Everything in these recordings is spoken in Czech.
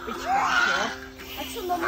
špičkách, jo? Ať jsou domů.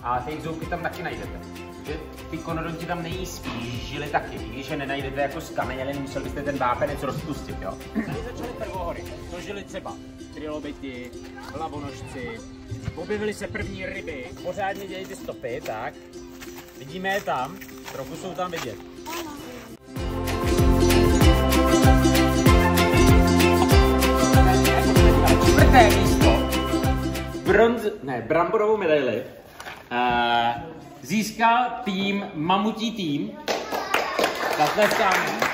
A ty zoubky tam taky najdete. Že ty konodonti tam nejí žily taky, i když je nenajdete jako skamenělin, musel byste ten vápenec rozpustit, jo? Tady začaly prvohory, to žili třeba trilobiti, hlavonožci, objevily se první ryby, pořádně dělají ty stopy, tak. Vidíme je tam, trochu jsou tam vidět. Čtvrté místo, bramborovou medaili, získal tým, mamutí tým, zatleskáme.